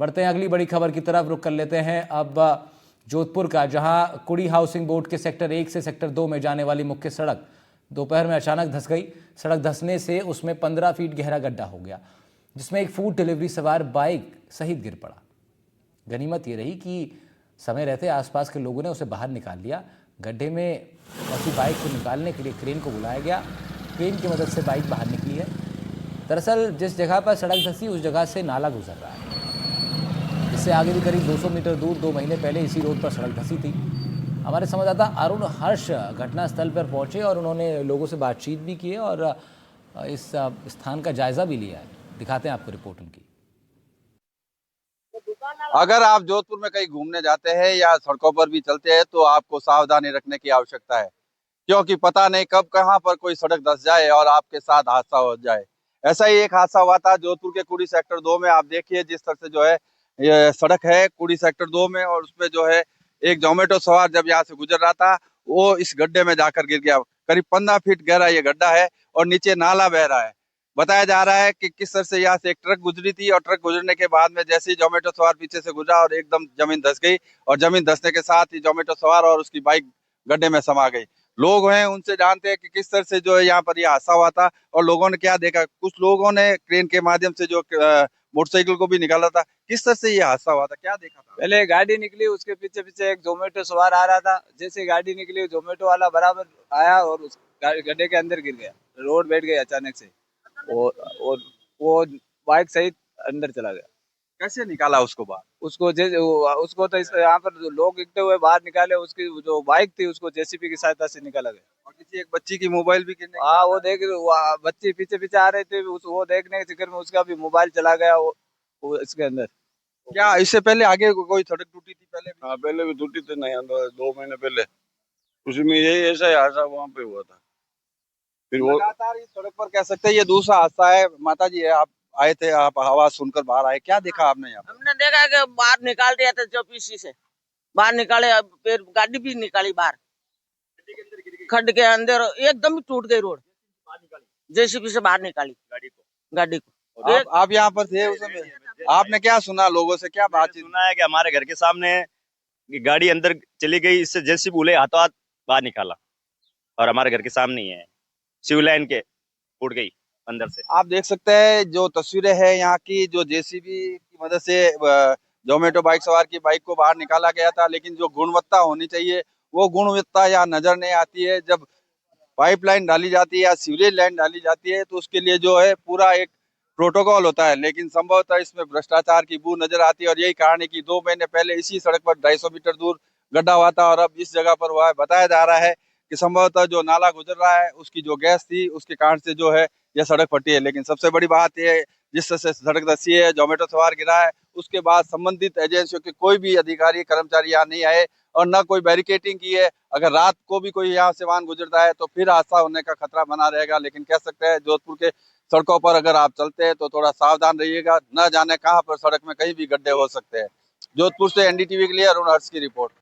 बढ़ते हैं अगली बड़ी खबर की तरफ, रुख कर लेते हैं अब जोधपुर का, जहां कुड़ी हाउसिंग बोर्ड के सेक्टर 1 से सेक्टर 2 में जाने वाली मुख्य सड़क दोपहर में अचानक धंस गई। सड़क धंसने से उसमें 15 फीट गहरा गड्ढा हो गया, जिसमें एक फूड डिलीवरी सवार बाइक सहित गिर पड़ा। गनीमत ये रही कि समय रहते आसपास के लोगों ने उसे बाहर निकाल लिया। गड्ढे में फंसी बाइक को निकालने के लिए क्रेन को बुलाया गया। क्रेन की मदद से बाइक बाहर निकली है। दरअसल जिस जगह पर सड़क धंसी उस जगह से नाला गुजर रहा है। इससे आगे भी करीब 200 मीटर दूर 2 महीने पहले इसी रोड पर सड़क धंसी थी। हमारे संवाददाता अरुण हर्ष घटनास्थल पर पहुंचे और उन्होंने लोगों से बातचीत भी की है और इस स्थान का जायजा भी लिया है। दिखाते हैं आपको रिपोर्ट उनकी। अगर आप जोधपुर में कहीं घूमने जाते हैं या सड़कों पर भी चलते हैं तो आपको सावधानी रखने की आवश्यकता है, क्योंकि पता नहीं कब कहां पर कोई सड़क धंस जाए और आपके साथ हादसा हो जाए। ऐसा ही एक हादसा हुआ था जोधपुर के कुड़ी सेक्टर 2 में। आप देखिए जिस तरह से जो है ये सड़क है कुड़ी सेक्टर 2 में, और उसमें जो है एक जोमेटो सवार जब यहाँ से गुजर रहा था वो इस गड्ढे में जाकर गिर गया। करीब 15 फीट गहरा ये गड्ढा है और नीचे नाला बह रहा है। बताया जा रहा है कि किस तरह से यहाँ से एक ट्रक गुजरी थी और ट्रक गुजरने के बाद में जैसे ही जोमेटो सवार पीछे से गुजरा और एकदम जमीन धंस गई, और जमीन धंसने के साथ ही जोमेटो सवार और उसकी बाइक गड्ढे में समा गई। लोग हैं उनसे जानते हैं कि किस तरह से जो है यहाँ पर यह हादसा हुआ था और लोगों ने क्या देखा। कुछ लोगों ने क्रेन के माध्यम से जो मोटरसाइकिल को भी निकाला था। किस तरह से यह हादसा हुआ था, क्या देखा था? पहले गाड़ी निकली, उसके पीछे पीछे एक जोमेटो सवार आ रहा था। जैसे गाड़ी निकली जोमेटो वाला बराबर आया और उस गड्ढे के अंदर गिर गया। रोड बैठ गई अचानक से और वो बाइक सहित अंदर चला गया। कैसे निकाला उसको बाहर? उसको तो यहाँ पर लोग इकट्ठे हुए बाहर निकाले। उसकी जो बाइक थी उसको जेसीबी की सहायता से निकाला गया। और किसी एक बच्ची की मोबाइल भी गिरने? हाँ, वो बच्चे पीछे पीछे आ रहे थे, वो देखने के चक्कर में उसका भी मोबाइल चला गया वो इसके अंदर। क्या इससे पहले आगे कोई सड़क टूटी थी पहले? हाँ, पहले भी टूटी थी, नहीं 2 महीने पहले। उसी में यही ऐसा ही हादसा वहाँ पे हुआ था। फिर वो लगातार इस सड़क पर कह सकते हैं ये दूसरा हादसा है। माता जी, आप आए थे, आप आवाज सुनकर बाहर आए, क्या देखा आपने यहाँ? हमने देखा कि बाहर निकाल दिया था, जो पीसी से बाहर निकाले, फिर गाड़ी भी निकाली बाहर खड्ड के अंदर, एकदम टूट गई रोड। जेसीबी से बाहर निकाली गाड़ी को। आप यहाँ पर थे उस समय, आपने क्या सुना, लोगों से क्या बातचीत? सुना है कि हमारे घर के सामने गाड़ी अंदर चली गई, इससे जेसीबी बोले हाथों हाथ बाहर निकाला और हमारे घर के सामने ही है, सिव लाइन के उड़ गई अंदर से। आप देख सकते हैं जो तस्वीरें हैं यहाँ की, जो जेसीबी की मदद से जोमेटो बाइक सवार की बाइक को बाहर निकाला गया था। लेकिन जो गुणवत्ता होनी चाहिए वो गुणवत्ता यहाँ नजर नहीं आती है। जब पाइपलाइन डाली जाती है या सीवरेज लाइन डाली जाती है तो उसके लिए जो है पूरा एक प्रोटोकॉल होता है, लेकिन संभवतः इसमें भ्रष्टाचार की बू नजर आती है। और यही कारण है कि 2 महीने पहले इसी सड़क पर 250 मीटर दूर गड्ढा हुआ था और अब इस जगह पर हुआ है। बताया जा रहा है कि संभवतः जो नाला गुजर रहा है उसकी जो गैस थी उसके कारण से जो है यह सड़क फटी है। लेकिन सबसे बड़ी बात यह है, जिस तरह से सड़क धंसी है, जोमेटो सवार गिरा है, उसके बाद संबंधित एजेंसियों के कोई भी अधिकारी कर्मचारी यहाँ नहीं आए और न कोई बैरिकेटिंग की है। अगर रात को भी कोई यहाँ से वाहन गुजरता है तो फिर हादसा होने का खतरा बना रहेगा। लेकिन कह सकते हैं जोधपुर के सड़कों पर अगर आप चलते हैं तो थोड़ा सावधान रहिएगा, न जाने कहां पर सड़क में कहीं भी गड्ढे हो सकते हैं। जोधपुर से एनडीटीवी के लिए अरुण हर्ष की रिपोर्ट।